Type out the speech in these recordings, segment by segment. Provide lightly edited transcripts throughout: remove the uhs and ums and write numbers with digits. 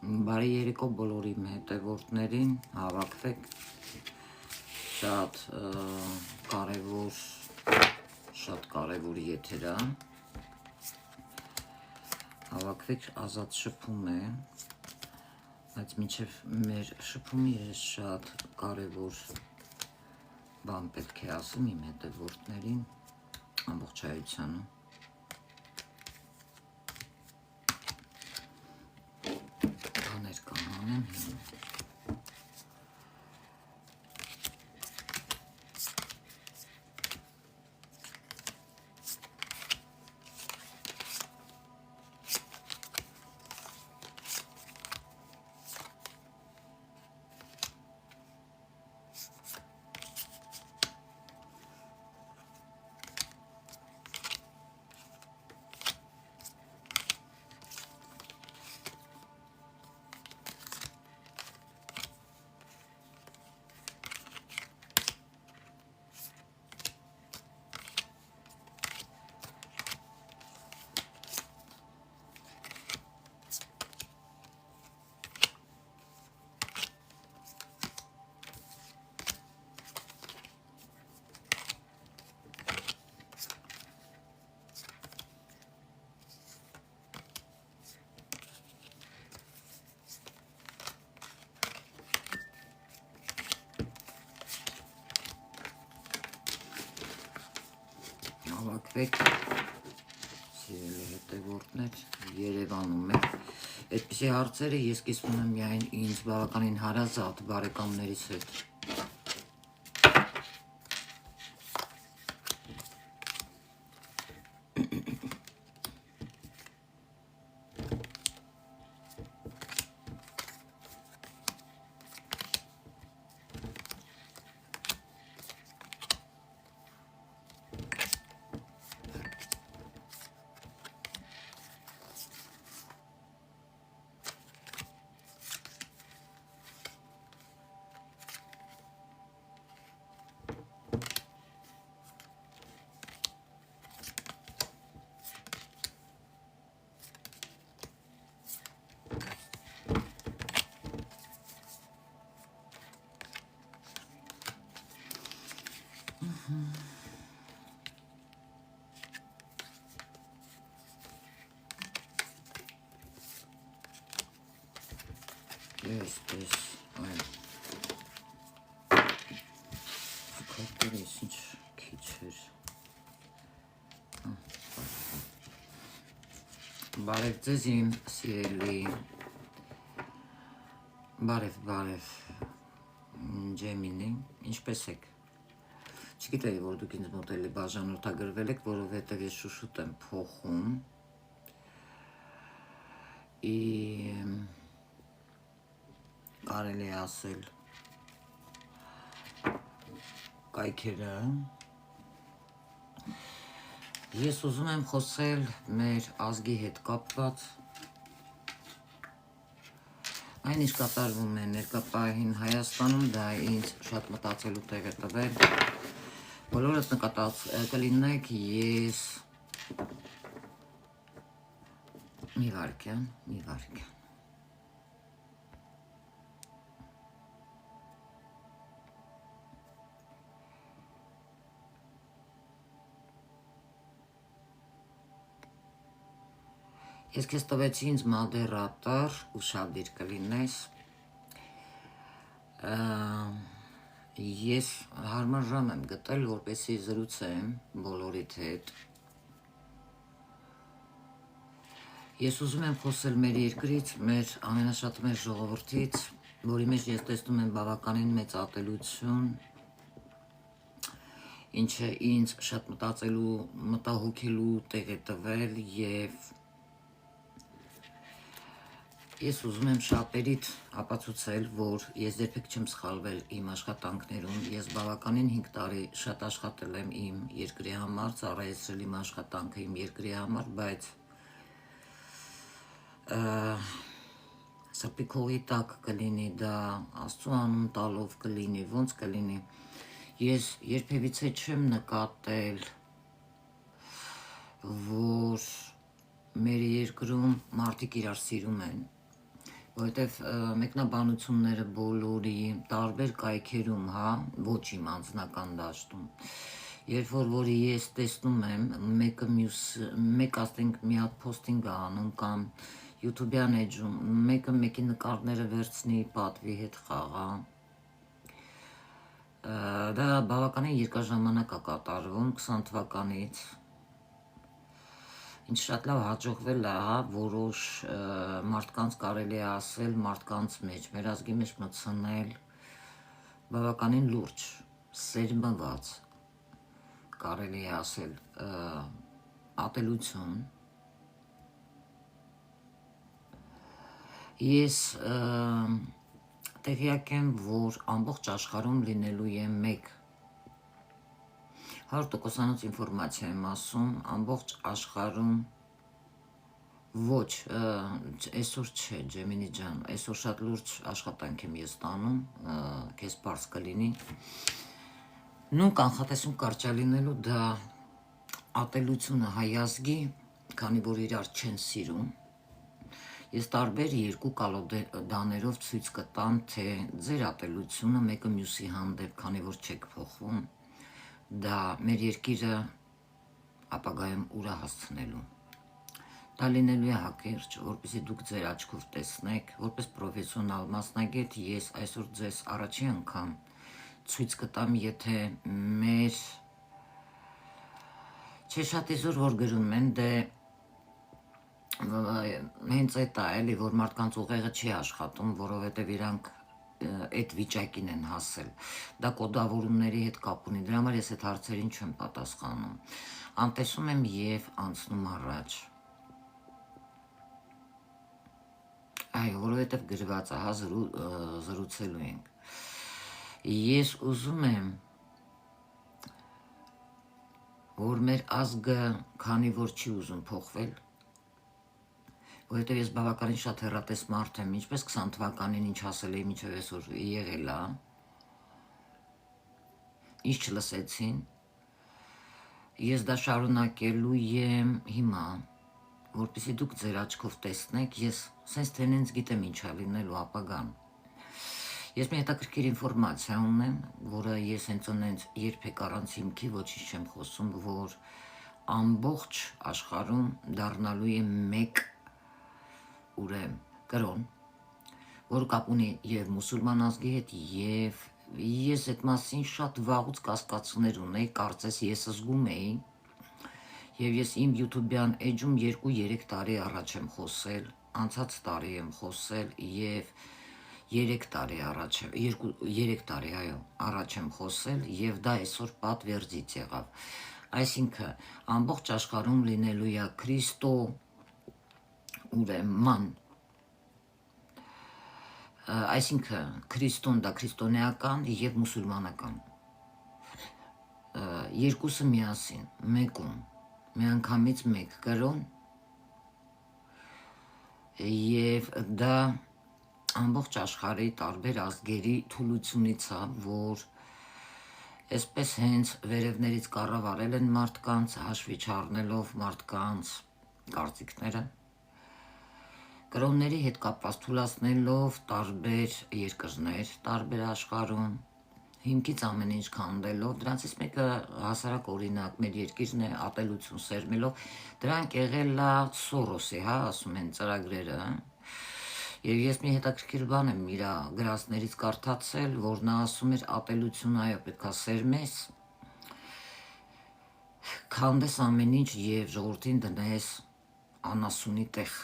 Բարի երեկո բոլորի հետևորդներին, հավաքվեք, շատ կարևոր եթեր է, հավաքվեք, Ազատ շփում է, բայց մինչև մեր շփումի ես շատ կարևոր բան պետք է ասեմ իմ հետևորդներին, ամբողջայությանը. բաներ կանանեմ հիմա. Հավաքվեք, սիրելի հետևորդներ, Երևանում եք, այդպիսի հարցերը ես կիսվում եմ միայն ինձ բավականին հարազատ բարեկամներիս հետ. Ես, այլ, կատերես ինչ քիչ էր, բարև ձեզ իմ սիրելի, բարև, Ջեմինի, ինչպես եք, չգիտեի, որ դուք ինձ մոտ էլի բաժանորդագրվել եք, որովհետև ես շուշուտ եմ փոխում, կարելի է ասել կայքերը, ես ուզում եմ խոսել մեր ազգի հետ կապված, այն ինչ կատարվում է ներկապահին Հայաստանում, դա ինձ շատ մտածելու տեղ է տվել, բոլորդ նկատած կլինեք, ես մի վարքյան, Ես քեզ տվեցի ինձ մոդերատոր, ուշադիր կլինես, ես հարմար ժամ եմ գտել, որպեսզի զրուցեմ բոլորիդ հետ, ես ուզում եմ խոսել մեր երկրից, մեր ամենաշատ մեր ժողովրդից, որի մեջ ես տեսնում եմ բավականին մեծ ատելություն, ինչը ինձ շատ մտածելու, մտահոգելու տեղ է տվել և ես ուզում եմ շատերիդ ապացուցել, որ ես երբեք չեմ սխալվել իմ աշխատանքներում, ես բավականին 5 տարի շատ աշխատել եմ իմ երկրի համար, ծառայեցրել իմ աշխատանքը իմ երկրի համար, բայց սրտի քողի տակ կլինի դա, Աստծու անուն տալով կլինի, ոնց կլինի, ես երբևիցե չեմ նկատել, որ մեր երկրում մարդիկ իրար սիրում են, որովհետև մեկնաբանությունները բոլորի տարբեր կայքերում, հա, ոչ իմ անձնական դաշտում, երբ որ ես տեսնում եմ մեկ ասենք մի հատ post-ing անում կամ YouTube-յան էջում, մեկը մեկի նկարները վերցնի պատվի հետ խաղա, դա բավականին երկար ժամանակ է կատարվում 20 թվականից, ինչ շատ լավ հաջողվել է, հա, որոշ մարդկանց կարելի է ասել, մարդկանց մեջ, մեր ազգի մեջ մտցնել բավականին լուրջ, սերմված, կարելի է ասել, ատելություն, ես տեղյակ եմ, որ ամբողջ աշխարհում լինելու է մեկ 100% ինֆորմացիա եմ ասում, ամբողջ աշխարհում ոչ, այսօր չէ, Ջեմինի ջան, այսօր շատ լուրջ աշխատանք եմ ես տանում, քեզ բարձ կլինի, նույն կանխատեսում կարճ է լինելու դա ատելությունը հայ ազգի, քանի որ իրար չեն սիրում, ես տարբեր երկու կալոդաներով ցույց կտամ, թե ձեր ատելությունը մեկը մյուսի հանդեպ, քանի որ չեք փոխվում, դա մեր երկիրը ապագայում ուր է հասցնելու։ Դա լինելու է հակիրճ, որպեսզի դուք ձեր աչքով տեսնեք, որպես պրոֆեսիոնալ մասնագետ, ես այսօր ձեզ առաջին անգամ ցույց կտամ, եթե մեր չէ շատ իզուր որ գրում են, դե հենց այդ է, էլի, որ մարդկանց ուղեղը չի աշխատում, որովհետև իրանք այդ վիճակին են հասել, դա կոդավորումների հետ կապ ունի, դրա համար ես այդ հարցերին չեմ պատասխանում, անտեսում եմ և անցնում առաջ, այո, որովհետև գրված է, հա, զրուցելու ենք, ես ուզում եմ, որ մեր ազգը, քանի որ չի ուզում փոխվել, որովհետև ես բավականին շատ հեռատես մարդ եմ, ինչպես 20 թվականին ինչ ասել էի, մինչև այսօր եղել է, ինչ չլսեցին, ես դա շարունակելու եմ հիմա, որպեսզի դուք ձեր աչքով տեսնեք, ես սենց թենենց գիտեմ ինչ է լինելու ապագան, ես մի հետաքրքիր ինֆորմացիա ունեմ, որը ես հենց երբեք առանց հիմքի ոչինչ չեմ խոսում, որ ամբողջ աշխարհում դառնալու է մեկ կրոն, որ կապ ունի և մուսուլման ազգի հետ, և ես այդ մասին շատ վաղուց կասկածներ ունեի, կարծես ես զգում էի, և ես իմ YouTube-յան էջում 2-3 տարի առաջ եմ խոսել, անցած տարի եմ խոսել, և 3 տարի առաջ եմ խոսել, և դա այսօր պատվերձից եղավ, այսինքն ամբողջ աշխարհում լինելու է Քրիստո ուրեմն, այսինքն քրիստոն դա քրիստոնեական և մուսուլմանական, երկուսը միասին, մեկում, միանգամից մեկ կրոն և դա ամբողջ աշխարհի տարբեր ազգերի թուլությունից է, որ այսպես հենց վերևներից կառավարել են մարդկանց, հաշվի չառնելով մարդկանց կարծիքները, կրոնների հետ կապված թուլացնելով տարբեր երկրներ, տարբեր աշխարհում, հիմքից ամեն ինչ քանդելով, դրանցից մեկը հասարակ օրինակ մեր երկիրն է ատելություն սերմելով, դրանք եղել է Սորոսի, հա, ասում են ծրագրերը, և ես մի հետաքրքիր բան եմ իր գրածներից կարդացել, որ նա ասում էր ատելություն, այո, պետք է սերմես, քանդես ամեն ինչ և ժողովրդին դնես անասունի տեղ,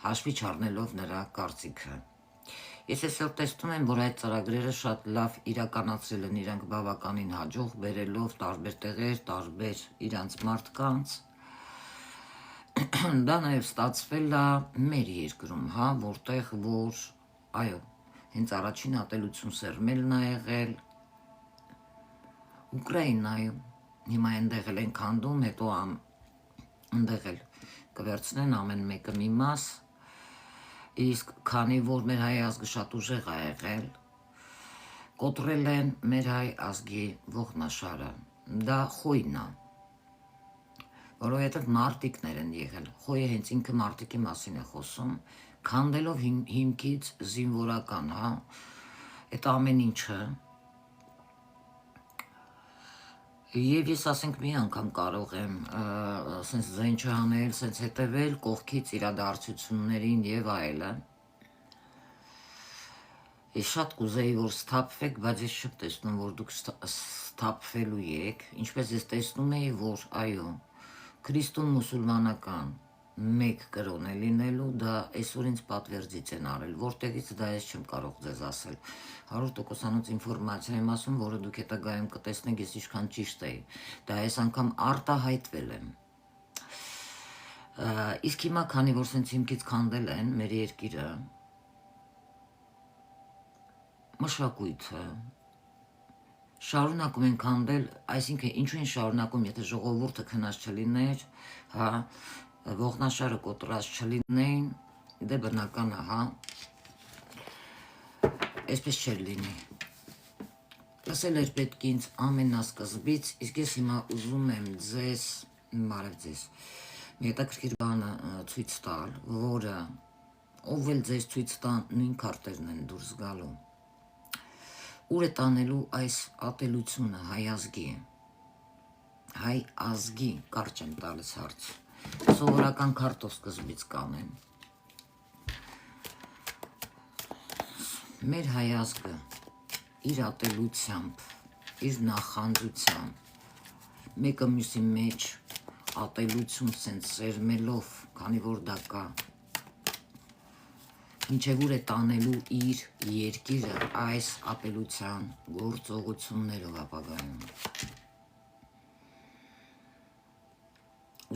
հաշվի չառնելով նրա կարծիքը։ Ես այսօր տեսնում եմ, որ այդ ծրագրերը շատ լավ իրականացրել են իրանք բավականին հաջող, բերելով տարբեր տեղեր, տարբեր իրանց մարդկանց, դա նաև ստացվել է մեր երկրում, հա, որտեղ որ, այո, հենց առաջին ատելություն սերմելն է եղել Ուկրաինայում, հիմա այնտեղ են քանդում, հետո այնտեղ կվերցնեն ամեն մեկը մի մաս, իսկ քանի որ մեր հայ ազգը շատ ուժեղ է եղել, կոտրել են մեր հայ ազգի ողնաշարը, դա խոյն է, որովհետև մարտիկներ են եղել, խոյը հենց ինքը մարտիկի մասին է խոսում, քանդելով հիմքից զինվորական, հա, այդ ամեն ինչը, եւ ես ասենք մի անգամ կարող եմ սենց ձեն չանել, սենց հետևել կողքից իրադարձություններին եւ այլն, ես շատ կուզեի, որ սթափվեք, բայց ես չեմ տեսնում, որ դուք սթափվելու եք, ինչպես ես տեսնում էի, որ այո, քրիստոն մուսուլմանական մեկ կրոն է լինելու, դա այսօր ինձ պատվերձից են արել, որտեղից դա ես չեմ կարող ձեզ ասել, 100%-անոց ինֆորմացիա եմ ասում, որը դուք հետագայում կտեսնեք, ես ինչքան ճիշտ էի, դա ես անգամ արտահայտվել եմ, իսկ հիմա քանի որ սենց հիմքից քանդել են մեր երկիրը, մշակույթը, շարունակում են քանդել, այսինքն ինչու են շարունակում, եթե ժողովուրդը քնած չլիներ, հա, ողնաշարը կոտրած չլինեին, դե բնական է, հա, այսպես չէր լինի։ Լսել էր պետք ինձ ամենասկզբից, իսկ ես հիմա ուզում եմ ձեզ, բարև ձեզ, մի հետաքրքիր բանը ցույց տալ, որը ով էլ ձեզ ցույց տա նույն քարտերն են դուրս գալու։ Ուր է տանելու այս ատելությունը հայ ազգի, կարճ եմ տալիս հարց, սովորական քարտով սկզբից կանեմ, մեր հայ ազգը իր ատելությամբ, իր նախանձությամբ, մեկը մյուսի մեջ ատելություն սենց սերմելով, քանի որ դա կա, մինչև ուր է տանելու իր երկիրը այս ապելության գործողություններով ապագայում։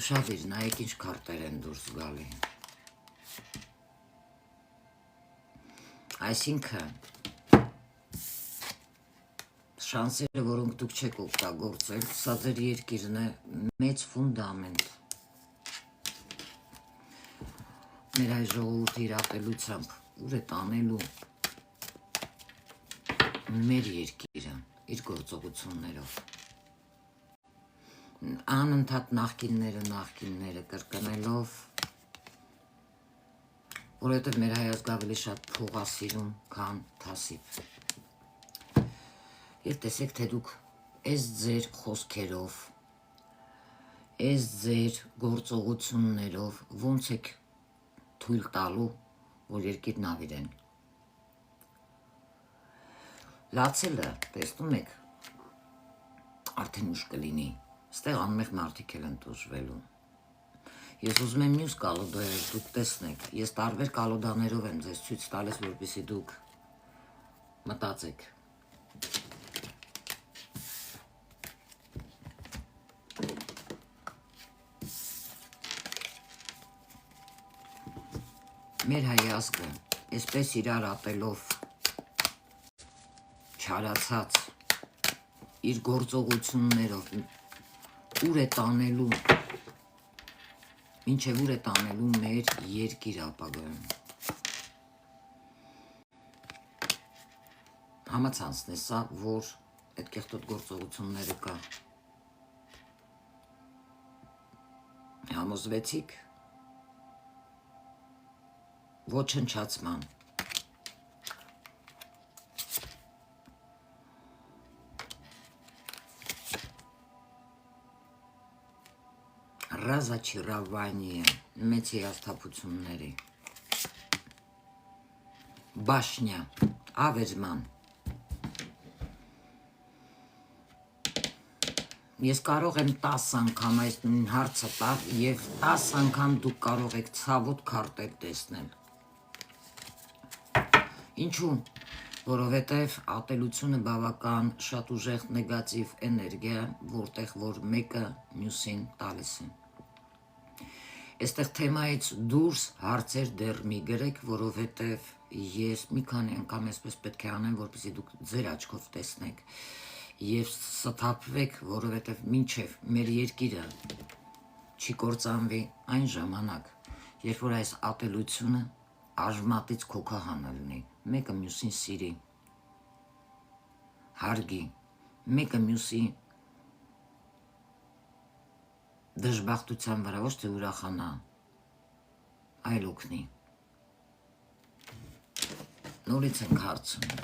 Ուշադիր, նայեք ինչ քարտեր են դուրս գալի։ Այսինքն, շանսերը, որոնք դուք չեք օգտագործել, սա ձեր երկիրն է մեծ ֆունդամենտ։ Մեր այ ժողովուրդը իր ատելությամբ ուր է տանելու մեր երկիրը իր գործողություններով։ Անընդհատ նախկինները կրկնելով, որովհետև մեր հայ ազգը ավելի շատ փող է սիրում, քան թասիբ։ Եվ տեսեք, թե դուք այս ձեր խոսքերով, այս ձեր գործողություններով ոնց եք թույլ տալու, որ երկիրն ավիրեն։ Լացելը, տեսնում եք, արդեն ուշ կլինի, ստեղ անմեղ մարդիկ էլ են տուժվելու։ Ես ուզում եմ մյուս կալոդայով դուք տեսնեք, ես տարբեր կալոդաներով եմ ձեզ ցույց տալիս, որպեսզի դուք մտածեք։ Մեր հայ ազգը, այսպես իրար ատելով, չարացած, իր գործողություններով, ուր է տանելու, մինչև ուր է տանելու մեր երկիր ապագայում։ Համացանցն է սա, որ այդ կեղտոտ գործողությունները կա։ Համոզվեցիք ոչնչացման։ Ռազաչիրավանիը մեծ հիասթափությունների, բաշնյա, ավերման։ Ես կարող եմ 10 անգամ այս նույն հարցը տալ և 10 անգամ դուք կարող եք ցավոտ քարտեր տեսնել։ Ինչու՞, որովհետև ատելությունը բավական շատ ուժեղ նեգատիվ էներգիա, որտեղ որ մեկը մյուսին տալիս է։ Այստեղ թեմայից դուրս հարցեր դեռ մի գրեք, որովհետև ես մի քանի անգամ այսպես պետք է անեմ, որպեսզի դուք ձեր աչքով տեսնեք և սթափվեք, որովհետև մինչև մեր երկիրը չի կործանվի այն ժամանակ, երբ որ այս ատելությունը արժմատից քոքահանը լինի, մեկը մյուսին սիրի, հարգի, մեկը մյուսի դժբախտության վրա ոչ թե ուրախանա, այլ օգնի։ Նորից ենք հարցնում։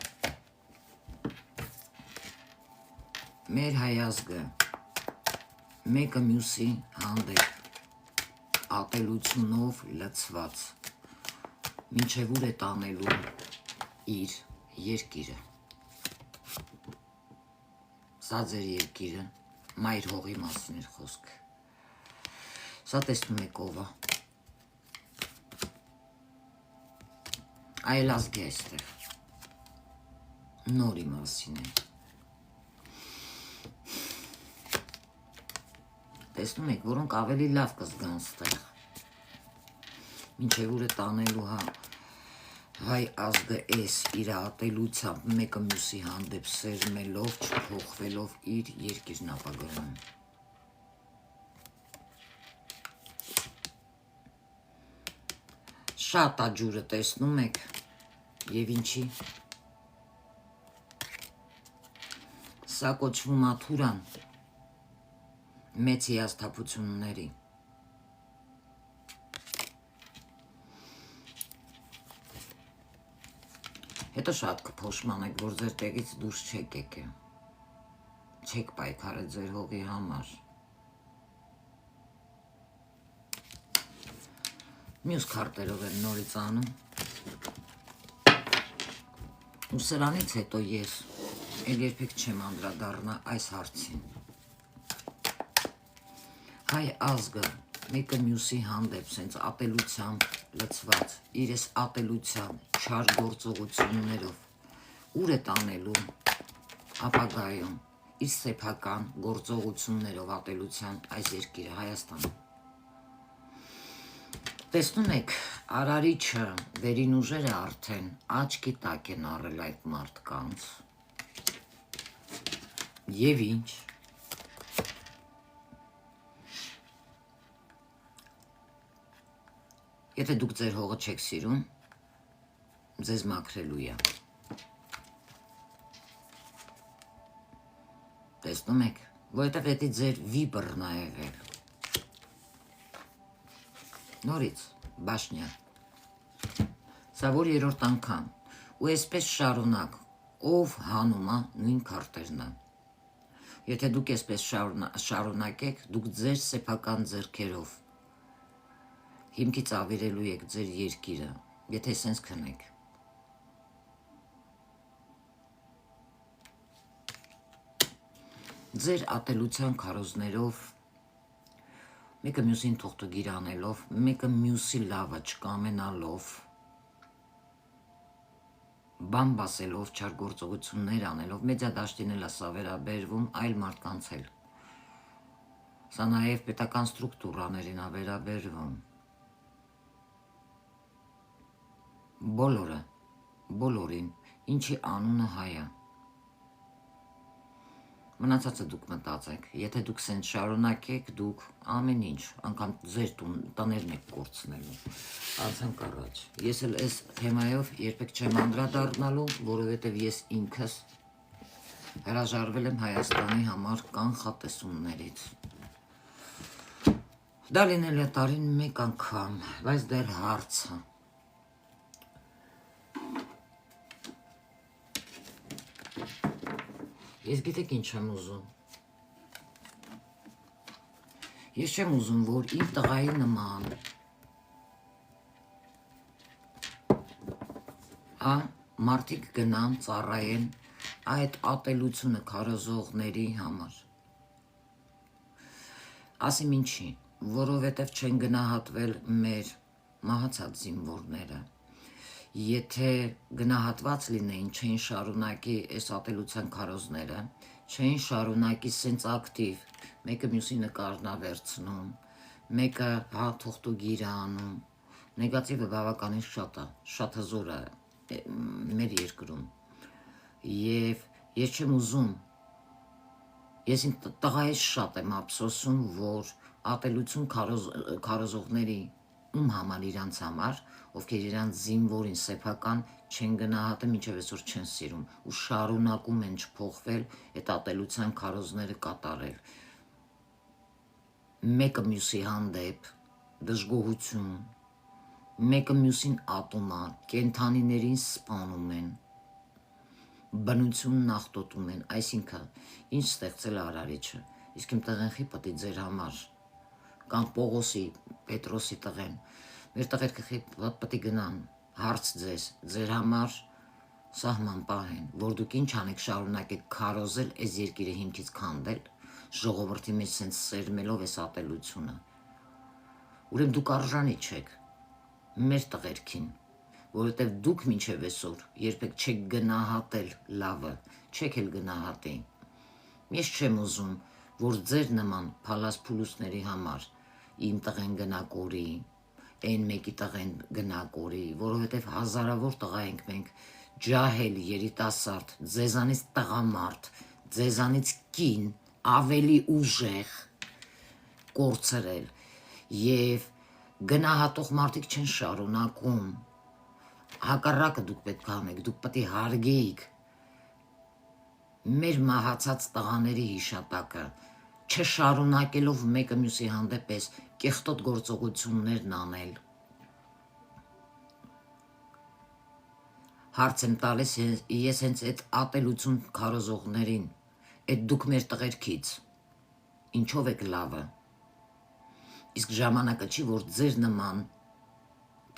Մեր հայ ազգը մեկը մյուսի հանդեպ ատելությունով լցված մինչև ուր է տանելու իր երկիրը։ Սա ձեր երկիրը, մայր հողի մասին էր խոսքը։ Սա տեսնում եք ով է։ Այլ ազգ է այստեղ։ Նորի մասին է։ Տեսնում եք, որոնք ավելի լավ կզգան ստեղ։ Մինչև ուր է տանելու հայ ազգը էս իր ատելությամբ մեկը մյուսի հանդեպ սերմելով, չփոխվելով իր երկիրն ապագայում։ Շատ աջուրը տեսնում եք եւ ինչի։ Սա կոչվում է Թուրան մեծ հիասթափությունների։ Հետո շատ կփոշմանեք, որ ձեր տեղից դուրս չեք եկել, չեք պայքարել ձեր հողի համար։ Մյուս քարտերով եմ նորից անում։ Ու սրանից հետո ես էլ երբեք չեմ անդրադառնա այս հարցին։ Հայ ազգը մեկը մյուսի հանդեպ սենց ատելությամբ լցված, իր ես ատելությամբ, չար գործողություններով ուր է տանելու ապագայում իր սեփական գործողություններով ատելության այս երկիրը Հայաստանը։ Տեսնում եք, արարիչը վերին ուժերը արդեն աչքի տակ են առել այդ մարդկանց։ Եվ ինչ։ Եթե դուք ձեր հողը չեք սիրում, ձեզ մաքրելու է։ Տեսնում եք, որովհետև դա ձեր վիբրն է եղել։ Նորից, բաշնյա։ Սա որ երրորդ անգամ, ու այսպես շարունակ, ով հանում է նույն քարտերն է։ Եթե դուք այսպես շարունակեք, դուք ձեր սեփական ձեռքերով հիմքից ավիրելու եք ձեր երկիրը, եթե սենց քնեք։ Ձեր ատելության քարոզներով, մեկը մյուսին թուղթուգիր անելով, մեկը մյուսի լավը չկամենալով, բան բասելով, չար գործողություններ անելով, մեծադաշտին էլ սա վերաբերվում այլ մարդկանց էլ։ Սա նաև պետական ստրուկտուրաներին է վերաբերվում։ Բոլորին, ինչի անունը հայ է։ Մնացածը դուք մտածեք, եթե դուք սենց շարունակեք, դուք ամեն ինչ, անգամ ձեր տներն եք կորցնելու։ Անցանք առաջ։ Ես էլ այս թեմայով երբեք չեմ անդրադառնալու, որովհետև ես ինքս հրաժարվել եմ Հայաստանի համար կանխատեսումներից։ Դա լինել է տարին մեկ անգամ, բայց դեռ հարցը։ Ես գիտեք ինչ եմ ուզում։ Ես չեմ ուզում, որ իմ տղայի նման մարդիկ գնան ծառայեն այդ ատելությունը քարոզողների համար։ Ասիմ ինչի, որովհետև չեն գնահատվել մեր մահացած զինվորները։ Եթե գնահատված լինեին, չէին շարունակի այս ատելության քարոզները, չէին շարունակի սենց ակտիվ, մեկը մյուսի նկարն է վերցնում, մեկը թուղթուգիր է անում, նեգատիվը բավականին շատ հզոր է մեր երկրում։ Եվ ես չեմ ուզում, ես իմ տղայից շատ եմ ափսոսում, որ ատելություն քարոզողների ում համար իրանց համար, ովքեր իրանց զինվորին սեփական չեն գնահատում, մինչև այսօր չեն սիրում ու շարունակում են չփոխվել այդ ատելության քարոզները կատարել։ մեկը մյուսի հանդեպ, դժգոհություն, մեկը մյուսին ատում է, կենդանիներին սպանում են, բնությունն աղտոտում են, այսինքն ինչ ստեղծել է Արարիչը, իսկ իմ տղենխի պտի ձեր համար, կամ Պողոսի, Պետրոսի տղեն, մեր տղերքը պտի գնան, հարց ձեր համար սահման պահեն, որ դուք ինչ անեք շարունակեք քարոզել այս երկիրը հիմքից քանդել, ժողովրդի մեջ սենց սերմելով այս ատելությունը, ուրեմն դուք արժանի չեք, մեր տղերքին, որովհետև դուք մինչև այսօր երբեք չեք գնահատել լավը, չեք էլ գնահատի, ես չեմ ուզում, որ ձեր նման փալաս փուլուսների համար իմ տղեն գնակորի, այն մեկի տղեն գնակորի, որովհետև հազարավոր տղա ենք մենք, ջահել երիտասարդ, ձեզանից տղամարդ, ձեզանից կին, ավելի ուժեղ կորցրել և գնահատող մարդիկ չեն շարունակում, հակառակը դուք պետք է անեք, դուք պետք է հարգեիք մեր մահացած տղաների հիշատակը, չշարունակելով մեկը մյուսի հանդեպ էս կեղտոտ գործողություններն անել։ Հարց եմ տալիս ես հենց այդ ատելություն քարոզողներին, այդ դուք մեր տղերքից, ինչով եք լավը, իսկ ժամանակը չի, որ ձեր նման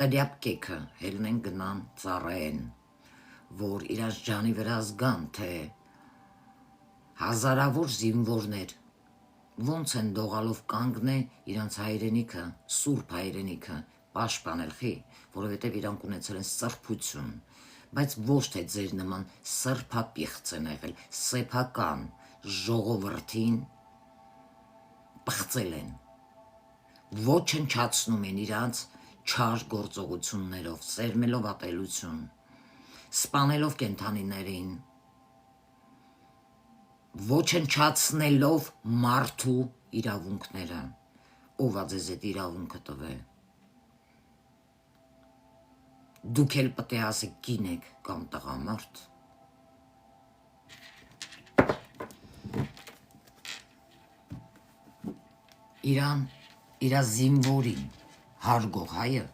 տրյապկեքը հելնեն գնան ծառայեն, որ իրաց ջանի վրա զգան, թե հազարավոր զինվորներ ոնց են դողալով կանգնե իրանց հայրենիքը, սուրբ հայրենիքը պաշտպանել, որովհետև իրանք ունեցել են սրբություն, բայց ոչ թե ձեր նման սրբապիղծ են եղել, սեփական ժողովրդին պղծել են, ոչնչացնում են իրանց չար գործողություններով, սերմելով ատելություն, սպանելով կենդանիներին, ոչնչացնելով մարդու իրավունքները, ով ա ձեզ այդ իրավունքը տվե։ Դուք էլ պետք է ասեք կին եք կամ տղամարդ։ Իրա զինվորին հարգող հայը,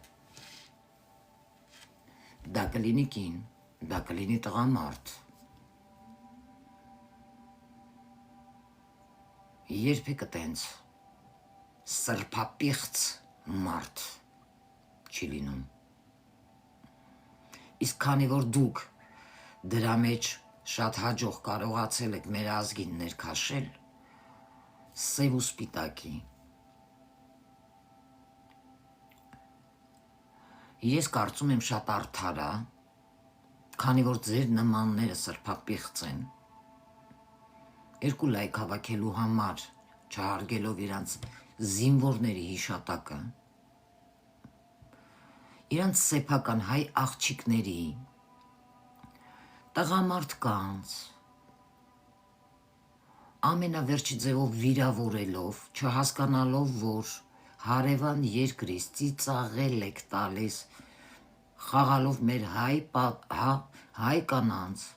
դա կլինի կին, դա կլինի տղամարդ, երբեք տենց սրբապիղծ մարդ չի լինում։ Իսկ քանի որ դուք դրա մեջ շատ հաջող կարողացել եք մեր ազգին ներքաշել, սև ու սպիտակի, ես կարծում եմ շատ արդար է, քանի որ ձեր նմանները սրբապիղծ են, երկու լայք հավաքելու համար, չհարգելով իրանց զինվորների հիշատակը, իրանց սեփական հայ աղջիկների, տղամարդկանց, ամենավերջի ձևով վիրավորելով, չհասկանալով, որ հարևան երկրից ծիծաղել եք տալիս, խաղալով մեր հայ կանանց,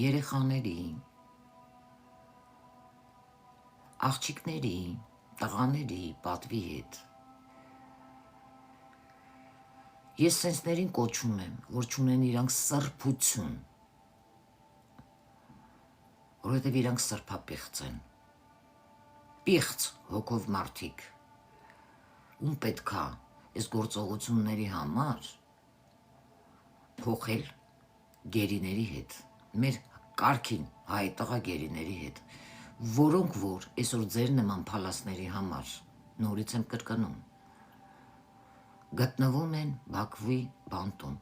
երեխաների, աղջիկների, տղաների պատվի հետ։ Ես սենսներին կոչում եմ, որ չունեն իրանք սրբություն, որովհետև իրանք սրբապիղծ են, պիղծ հոգով մարդիկ, ում պետք է այս գործողությունների համար փոխել գերիների հետ, մեր կարգին հայ տղա գերիների հետ, որոնք որ այսօր ձեր նման փալասների համար, նորից եմ կրկնում, գտնվում են Բաքվի բանտում։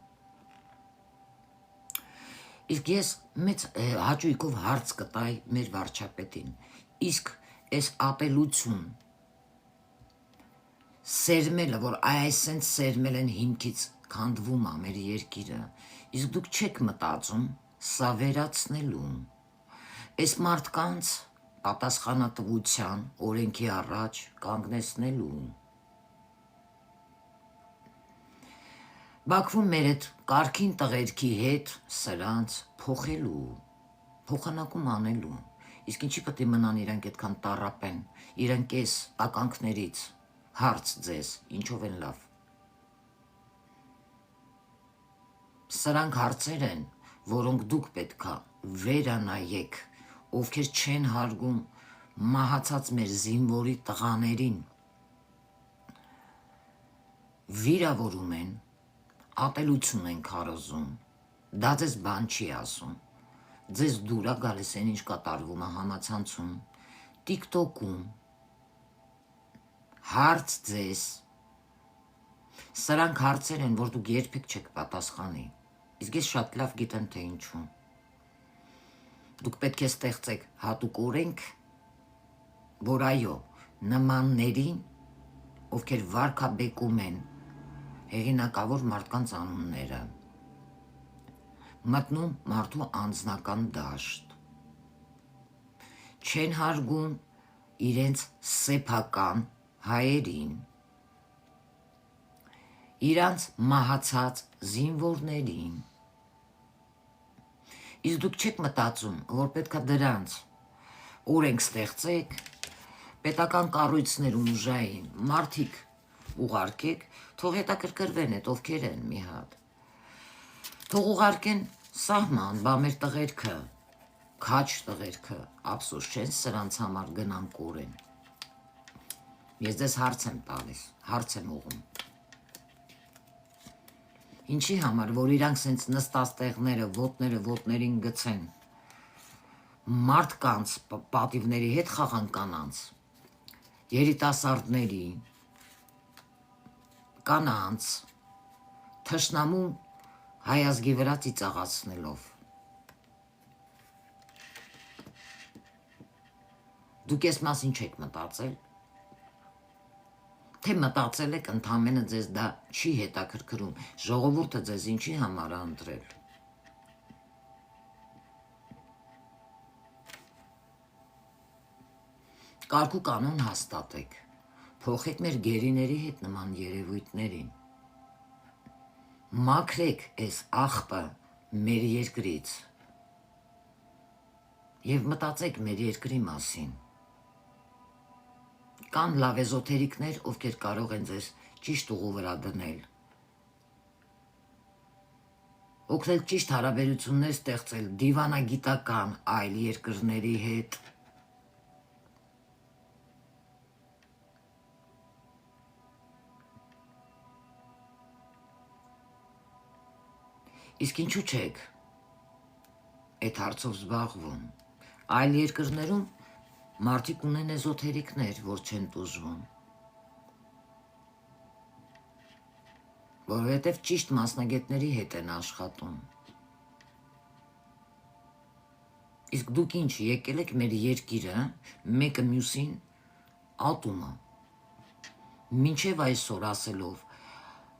Իսկ ես մեծ հաճույքով հարց կտայի մեր վարչապետին, իսկ այս ատելություն սերմելը, որ այսենց սերմել են հիմքից քանդվում է մեր երկիրը, իսկ դուք չեք մտածում սա վերացնելու, այս մարդկանց պատասխանատվության օրենքի առաջ կանգնեցնելու։ Բաքվում մեր այդ կարգին տղերքի հետ սրանց փոխելու, փոխանակում անելու, Իսկ ինչի պետք է մնան իրանք այդքան տառապեն, իրանք էս ականքներից, հարց ձեզ, ինչով են լավ։ Սրանք հարցեր են, որոնք դուք պետքա վերանայեք, ովքեր չեն հարգում մահացած մեր զինվորի տղաներին, վիրավորում են, ատելություն են քարոզում, դա ձեզ բան չի ասում, ձեզ դուր է գալիս են ինչ կատարվում է համացանցում, TikTok-ում, հարց ձեզ, սրանք հարցեր են, որ դուք երբեք չեք պատասխանի, իսկ ես շատ լավ գիտեմ թե ինչու, դուք պետք է ստեղծեք հատուկ օրենք, որ այո, նմաններին, ովքեր վարքաբեկում են հեղինակավոր մարդկանց անունները, մտնում մարդու անձնական դաշտ, չեն հարգում իրենց սեփական հայերին, իրանց մահացած զինվորներին, իսկ դուք չեք մտածում, որ պետքա դրանց օրենք ստեղծեք, պետական կառույցներում ուժային մարդիկ ուղարկեք, թող հետաքրքրվեն այդ ովքեր են մի հատ, թող ուղարկեն սահման, բա մեր տղերքը, քաչ տղերքը, ափսոս չեն սրանց համար գնան կորեն, ես ձեզ հարց եմ տալիս, հարց եմ ուղում, ինչի համար, որ իրանք սենց նստած տեղները, ոտներին գցեն, մարդկանց պատիվների հետ խաղան կանանց, երիտասարդների, կանանց, թշնամու հայազգի վրա ծիծաղացնելով, դուք ես մասին չեք մտածել, թե մտածել եք ընդամենը ձեզ դա չի հետաքրքրում, ժողովուրդը ձեզ ինչի համար ընտրել, կարգ ու կանոն հաստատեք, փոխեք մեր գերիների հետ նման երևույթներին, մաքրեք այս աղբը մեր երկրից և մտածեք մեր երկրի մասին, կան լավ էզոթերիկներ, ովքեր կարող են ձեզ ճիշտ ուղու վրա դնել, օգնել ճիշտ հարաբերություններ ստեղծել դիվանագիտական այլ երկրների հետ, իսկ ինչու չեք այդ հարցով զբաղվում, այլ երկրներում մարդիկ ունեն էզոթերիկներ, որ չեն տուժվում, որովհետև ճիշտ մասնագետների հետ են աշխատում, իսկ դուք ինչ եկել եք մեր երկիրը, մեկը մյուսին ատումը, մինչև այսօր ասելով,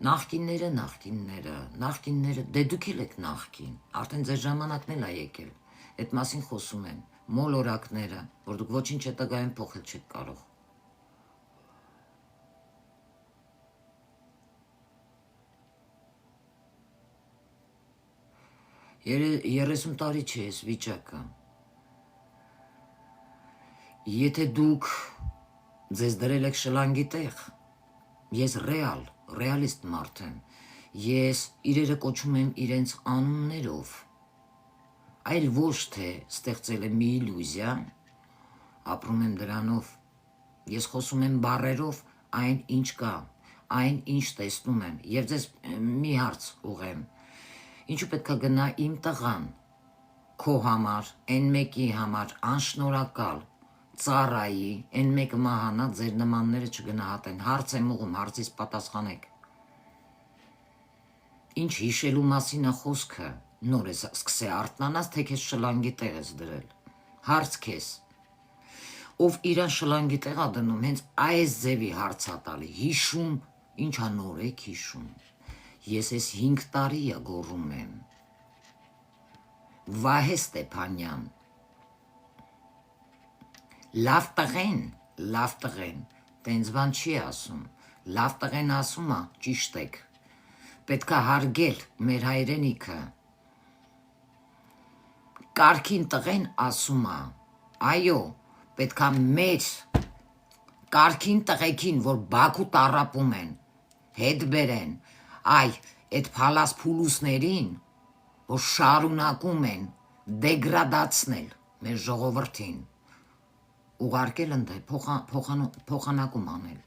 նախկինները, դե դուք էլ եք նախկին, արդեն ձեր ժամանակն էլ է եկել, այդ մասին խոսում են, մոլորակները, որ դուք ոչինչ հետագայում փոխել չեք կարող։ Երեսուն տարի չէ ես վիճակը, եթե դուք ձեզ դրել եք շլանգի տեղ, ես ռեալիստ մարդ եմ, ես իրերը կոչում եմ իրենց անուններով, այլ ոչ թե ստեղծել եմ մի իլյուզիա, ապրում եմ դրանով, ես խոսում եմ բառերով այն ինչ կա, այն ինչ տեսնում եմ, և ձեզ մի հարց ուղեմ, ինչու պետք է գնա իմ տղան, քո համար, են մեկի համար, անշնորհակալ, ծառայի, են մեկը մահանա, ձեր նմանները չգնահատեն, հարց եմ ուղում, հարցից պատասխանեք, ինչ հիշելու մասին է խոսքը, նոր ես սկսե արթնանաս, թե քեզ շլանգի տեղ ես դրել, հարց քեզ, ով իրան շլանգի տեղ է դնում, հենց այս ձևի հարց է տալի, հիշում, ինչա նոր եք հիշում, ես ես 5 տարի է գոռում եմ, Վահե Ստեփանյան, լավ տղեն, տենց բան չի ասում, լավ տղեն ասում է, ճիշտ եք, պետք է հարգել մեր հայրենիքը, կարգին տղեն ասում է, Այո, պետքա մեր կարգին տղեկին, որ Բաքու տառապում են, հետ բերեն, այդ փալաս փուլուսներին, որ շարունակում են դեգրադացնել մեր ժողովրդին, ուղարկել ընդ փոխանակում անել։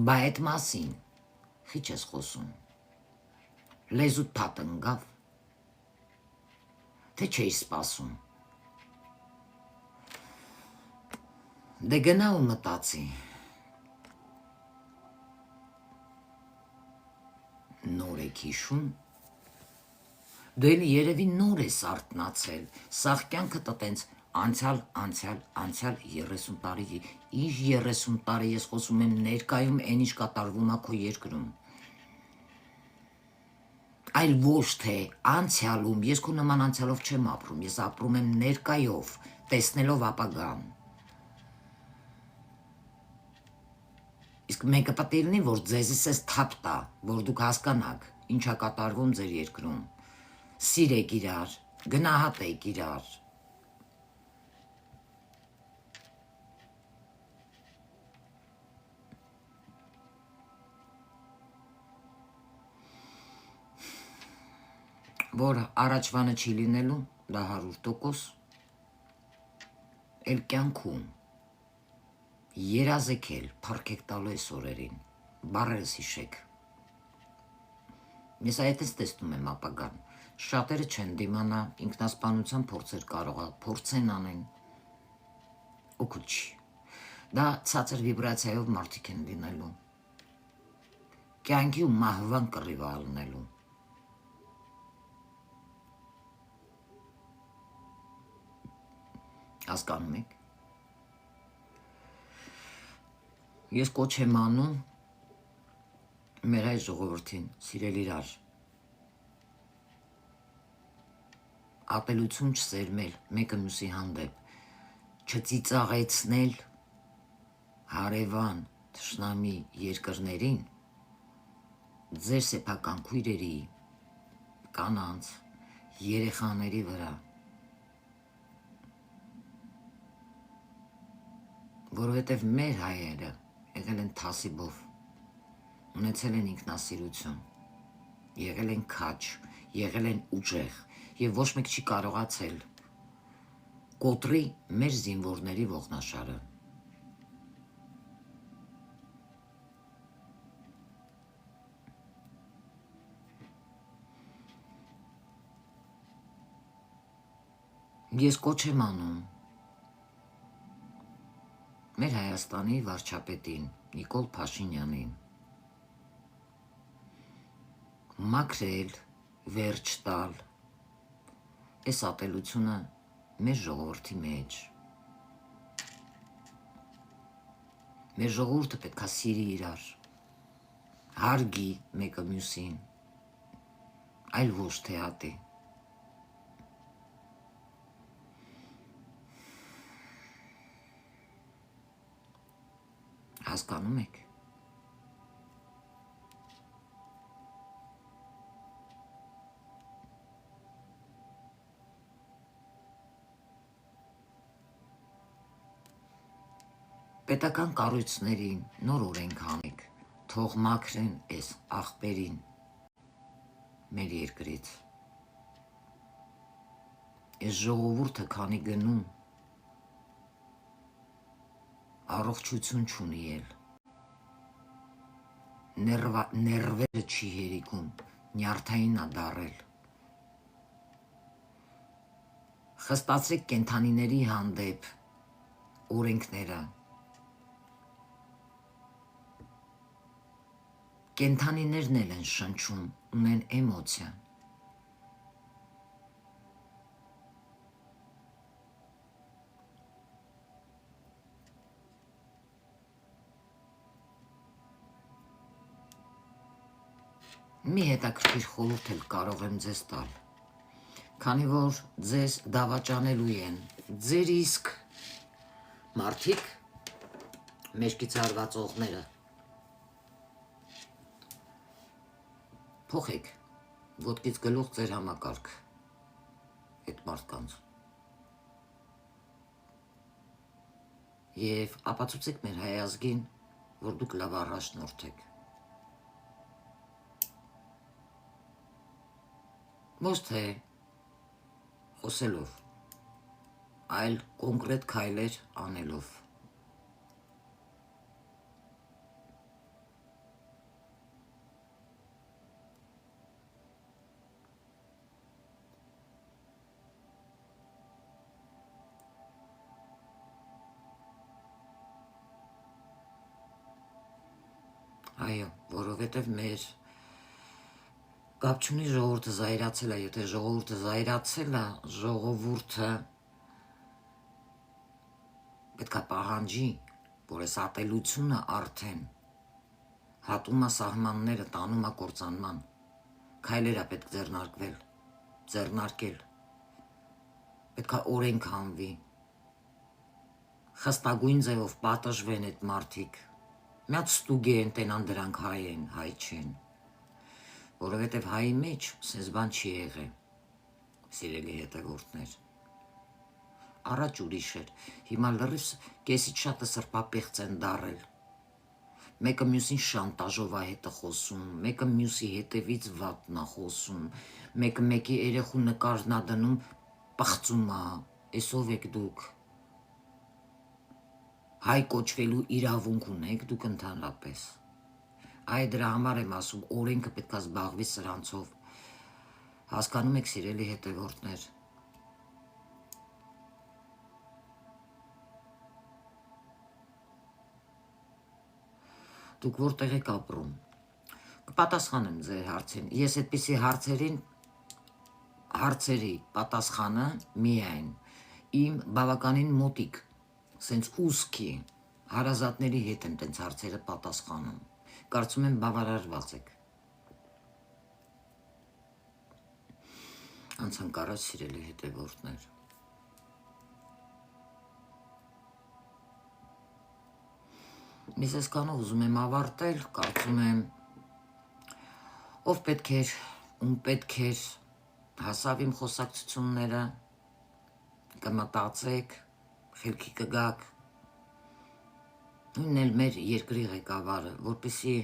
Բա այդ մասին խիչ ես խոսում, լեզուտ թատնգավ, թե չէի սպասում։ Դե գնա ու մտածի, նոր եք հիշում, դու էլի երևի նոր ես արթնացել, սաղ կյանքը տտենց անցյալ 30 տարի, ինչ 30 տարի ես խոսում եմ ներկայում են ինչ կատարվում ա քո երկրում։ Այլ ոչ թե անցյալում, ես քո նման անցյալով չեմ ապրում, ես ապրում եմ ներկայով, տեսնելով ապագան։ Իսկ մեկը պետք է լինի, որ ձեզիս էս թափ տա, որ դուք հասկանաք, ինչա կատարվում ձեր երկրում։ Սիրեք իրար, գնահատեք իրար։ Որ առաջվանը չի լինելու, դա 100%, էլ կյանքում երազեք էլ փառքեք տալու այս օրերին, բառերս հիշեք։ Ես այդ ես տեսնում եմ ապագան, շատերը չեն դիմանա, ինքնասպանության փորձեր փորձեն անեն, օգուտ չի, դա ցածր վիբրացիայով մարդիկ են լինելու, կյանքի ու մահվան կռիվը ալնելու։ Հասկանում եք։ Ես կոչ եմ անում մեր այս ժողովրդին, սիրել իրար, ատելություն չսերմել մեկը մյուսի հանդեպ, չծիծաղեցնել հարևան թշնամի երկրներին, ձեր սեփական քույրերի, կանանց, երեխաների վրա, որովհետև մեր հայերը եղել են թասիբով, ունեցել են ինքնասիրություն, եղել են քաջ, եղել են ուժեղ և ոչ մեկ չի կարողացել կոտրի մեր զինվորների ողնաշարը։ Ես կոչ եմ անում մեր Հայաստանի վարչապետին Նիկոլ Փաշինյանին մաքրել, վերջ տալ այս ատելությունը մեր ժողովրդի մեջ։ Մեր ժողովուրդը պետք է սիրի իրար, հարգի մեկը մյուսին, այլ ոչ թե ատի։ Հասկանում եք։ Պետական կառույցներին նոր օրենք հանեք, թող մաքրեն այս աղբերին մեր երկրից։ Այս ժողովուրդը քանի գնում առողջություն չունի էլ, ներվերը չի հերիքում, նյարդային ա դարել։ Խստացրեք կենդանիների հանդեպ օրենքները, կենդանիներն էլ են շնչում, ունեն էմոցիա։ Մի հետաքրքիր խորհուրդ էլ կարող եմ ձեզ տալ, քանի որ ձեզ դավաճանելու են ձեր իսկ մարդիկ, մեջքից հարվածողները, փոխեք ոտքից գլուխ ձեր համակարգ այդ մարդկանց։ եւ ապացուցեք մեր հայ ազգին, որ դուք լավ առաջնորդ եք։ Ոչ թե խոսելով, այլ կոնկրետ քայլեր անելով։ Այո, որովհետև մեր կապ չունի ժողովուրդը զայրացել է, եթե ժողովուրդը զայրացել է, ժողովուրդը պետք է պահանջի, որ այս ատելությունը արդեն հատում է սահմանները, տանում է կործանման, քայլեր է պետք ձեռնարկել, պետք է օրենք հանվի, խստագույն ձևով պատժվեն այդ մարդիկ, միած ստուգ են տենան դրանք հայ են, հայ չեն, որովհետև հայի մեջ սենց բան չի եղել, սիրելի հետևորդներ, առաջ ուրիշ էր, հիմա լրիվ կեսից շատը սրբապեղծ են դարել, մեկը մյուսին շանտաժով է հետը խոսում, մեկը մյուսի հետևից վատն է խոսում, մեկը մեկի երեխու նկարն է դնում, պղծում է, էս ով եք դուք, հայ կոչվելու իրավունք ունեք դուք ընդհանրապես, այ դրա համար եմ ասում, օրենքը պետք է զբաղվի սրանցով, հասկանում եք սիրելի հետևորդներ, դուք որտեղ եք ապրում, կպատասխանեմ ձեր հարցին, ես այդպիսի հարցերի պատասխանը միայն իմ բավականին մոտիկ, սենց ուսքի հարազատների հետ եմ տենց հարցերը պատասխանում, կարծում եմ բավարարված եք, անցանք առաջ սիրելի հետևորդներ, Ես այսքանով ուզում եմ ավարտել, կարծում եմ, ով պետք էր, ում պետք էր, հասավ իմ խոսակցությունները, կմտածեք, խելքի կգաք, նույնն էլ մեր երկրի ղեկավարը, որպեսզի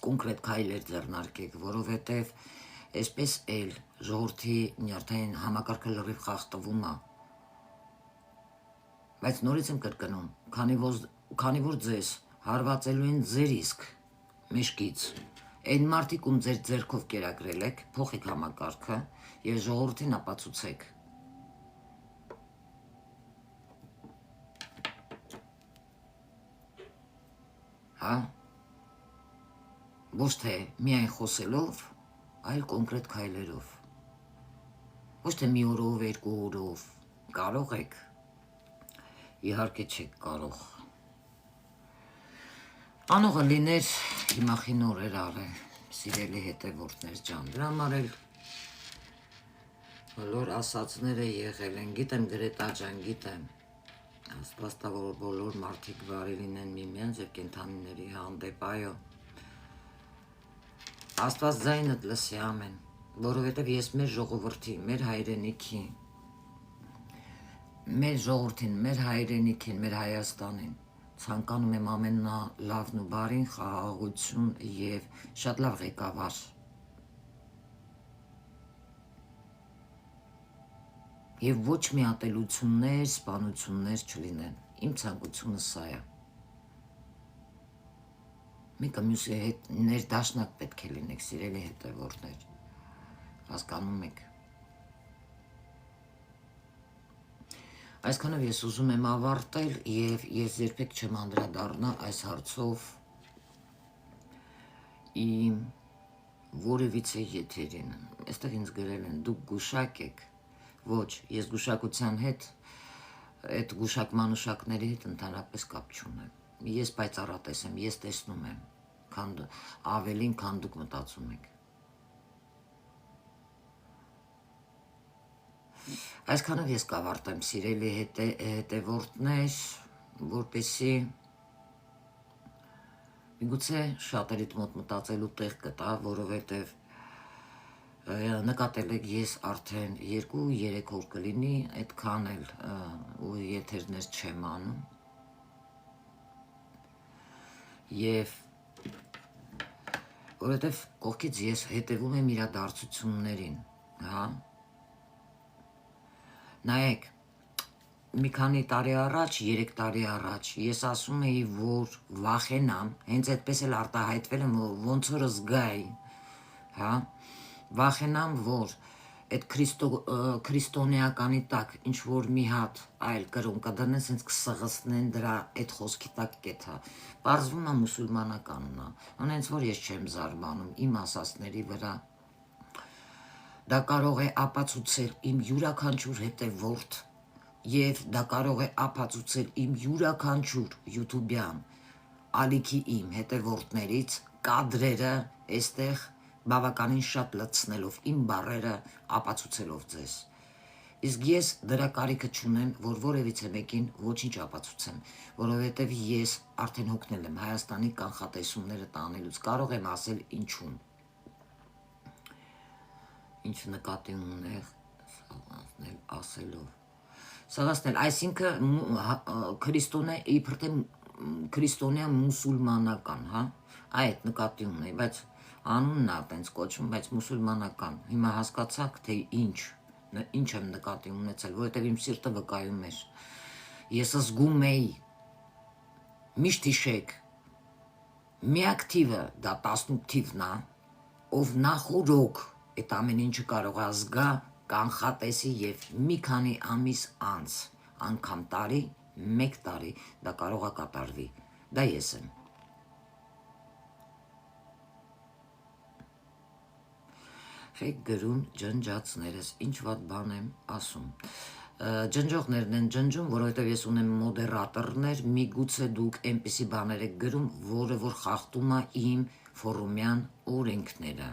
կոնկրետ քայլեր ձեռնարկեք, որովհետև այսպես էլ ժողովրդի նյարդային համակարգը լրիվ խախտվում է, բայց նորից եմ կրկնում, քանի որ ձեզ հարվածելու են ձեր իսկ մեջքից, այն մարդիկ, ում ձեր ձեռքով կերակրել եք, փոխեք համակարգը և ժողովրդին ապացուցեք։ Հա, ոչ թե միայն խոսելով, այլ կոնկրետ քայլերով, ոչ թե մի օրով, երկու օրով, կարող եք, իհարկե չեք կարող, անողը լիներ հիմա խինորեր արել, սիրելի հետևորդներ ջան, դրա համար էլ բոլոր ասածները եղել են, գիտեմ Գրետա ջան, գիտեմ, աստվածտա որ բոլոր մարդիկ բարի լինեն միմյանց և կենդանիների հանդեպ, այո, աստված ձայնդ լսի ամեն, որովհետև ես մեր ժողովրդի, մեր հայրենիքի, մեր ժողովրդին, մեր հայրենիքին, մեր Հայաստանին, ցանկանում եմ ամենալավն ու բարին, խաղաղություն և շատ լավ ղեկավար, և ոչ մի ատելություններ, սպանություններ չլինեն, իմ ցանկությունը սա է, մեկը մյուսի հետ ներդաշնակ պետք է լինեք, սիրելի հետևորդներ, հասկանում եք, այսքանով ես ուզում եմ ավարտել և ես երբեք չեմ անդրադառնա այս հարցով իմ որևիցե եթերին, այստեղ ինձ գրել են, դուք գուշակ եք, ոչ, ես գուշակության հետ, այդ գուշակման ուշակների հետ ընդհանրապես կապ չունեմ, ես պայծառատես եմ, ես տեսնում եմ, ավելին, քան դուք մտածում եք, այսքանով ես կավարտեմ սիրելի հետևորդներ, որպեսզի միգուցե շատերիդ մոտ մտածելու տեղ կտա, որովհետև նկատել եք ես արդեն 2-3 օր կլինի այդքան էլ ու եթերներ չեմ անում եւ որովհետեւ կողքից ես հետևում եմ իրադարձություններին, հա նայեք մի քանի տարի առաջ, 3 տարի առաջ ես ասում էի, որ վախենամ, հենց այդպես էլ արտահայտվել եմ, ոնց որ զգայի, հա վախենամ, որ այդ քրիստոնեականի տակ ինչ որ մի հատ այլ կրոն կդնեն, սենց կսղսնեն դրա այդ խոսքի տակ կեթա։ Պարզվում է մուսուլմանականն է, հենց որ ես չեմ զարմանում իմ ասածների վրա։ Դա կարող է ապացուցել իմ յուրաքանչյուր հետևորդ եւ դա կարող է ապացուցել իմ յուրաքանչյուր յութուբյան ալիքի իմ հետևորդներից կադրերը այստեղ բավականին շատ լցնելով իմ բառերը ապացուցելով ձեզ։ Իսկ ես դրա կարիքը չունեմ, որ որևիցե մեկին ոչինչ ապացուցեմ, որովհետև ես արդեն հոգնել եմ Հայաստանի կանխատեսումները տանելուց, կարող եմ ասել ինչուն։ Ինչ նկատի ունեղ ասելով։ Սաղասնել, այսինքն քրիստոնյա մուսուլմանական, հա, այդ նկատի ունեի, բայց անունն է տենց կոչվում, բայց մուսուլմանական, հիմա հասկացաք, թե ինչ եմ նկատի ունեցել, որովհետև իմ սիրտը վկայում էր, ես զգում էի, միշտ հիշեք, միակ թիվը դա 18 թիվն է, ով նախորոք այդ ամեն ինչը կարող է զգա, կանխատեսի եւ մի քանի ամիս անց, անգամ տարի, 1 տարի դա կարող է կատարվի, դա ես եմ։ Խեք գրում ջնջածներս, ինչ վատ բան եմ ասում։ Ջնջողներն են ջնջում, որովհետև ես ունեմ մոդերատորներ, միգուցե դուք այնպիսի բաներ եք գրում, որը որ խախտում է իմ ֆորումյան օրենքները։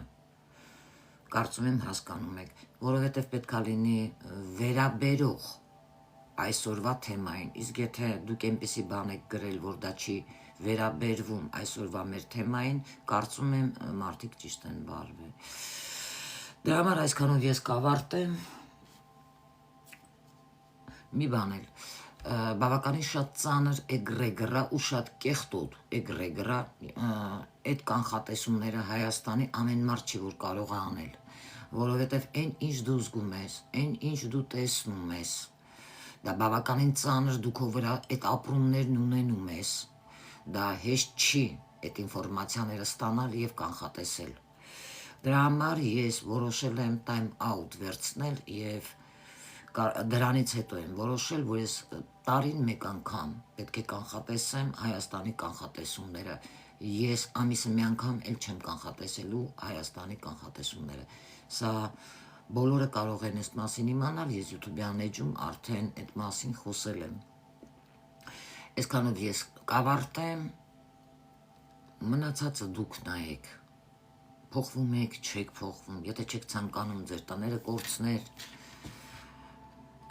Կարծում եմ հասկանում եք, որովհետև պետք է լինի վերաբերող այսօրվա թեմային, իսկ եթե դուք այնպիսի բան եք գրել, որ դա չի վերաբերվում այսօրվա մեր թեմային, կարծում եմ մարդիկ ճիշտ են վարվել։ Դրա համար այսքանով ես կավարտեմ, մի բան էլ, բավականին շատ ծանր էգրեգրա ու շատ կեղտոտ էգրեգրա այդ կանխատեսումները Հայաստանի ամեն մարդ չի որ կարող է անել, որովհետև այն ինչ դու զգում ես, այն ինչ դու տեսնում ես, դա բավականին ծանր դու քո վրա այդ ապրումներն ունենում ես, դա հեշտ չի այդ ինֆորմացիաները ստանալ եւ կանխատեսել։ Դրա համար ես որոշել եմ time out վերցնել եւ դրանից հետո եմ որոշել, որ ես տարին մեկ անգամ պետք է կանխատեսեմ Հայաստանի կանխատեսումները։ Ես ամիսը մի անգամ էլ չեմ կանխատեսելու Հայաստանի կանխատեսումները։ Սա բոլորը կարող են այս մասին իմանալ, ես YouTube-յան էջում արդեն այդ մասին խոսել եմ։ Այսքանով ես կավարտեմ, մնացածը դուք նայեք։ Փոխվում եք, չեք փոխվում, եթե չեք ցանկանում ձեր տները կորցնել,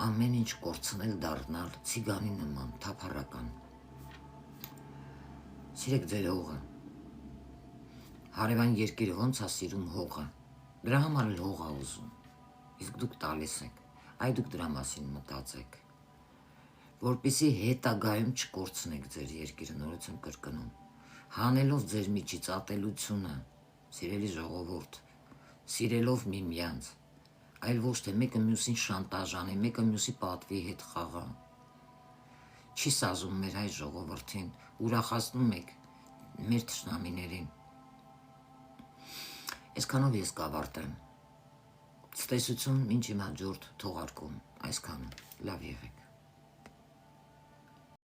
ամեն ինչ կորցնել դառնալ ցիգանի նման, թափառական։ Սիրեք ձեր հողը։ Հարևան երկիրը ոնց է սիրում հողը։ Դրա համար էլ հող է ուզում։ Իսկ դուք տալիս եք, այ դուք դրա մասին մտածեք, որպեսզի հետագայում չկորցնեք ձեր երկիրը, նորից եմ կրկնում, հանելով ձեր միջից ատելությունը, սիրելի ժողովուրդ, սիրելով միմյանց, այլ ոչ թե մեկը մյուսին շանտաժ անի, մեկը մյուսի պատվի հետ խաղա։ Չի սազում մեր հայ ժողովրդին, ուրախացնում եք մեր թշնամիներին։ Այսքանով ես կավարտեմ։ Ցտեսություն մինչ իմ հաջորդ թողարկում, այսքանը, լավ եղեք։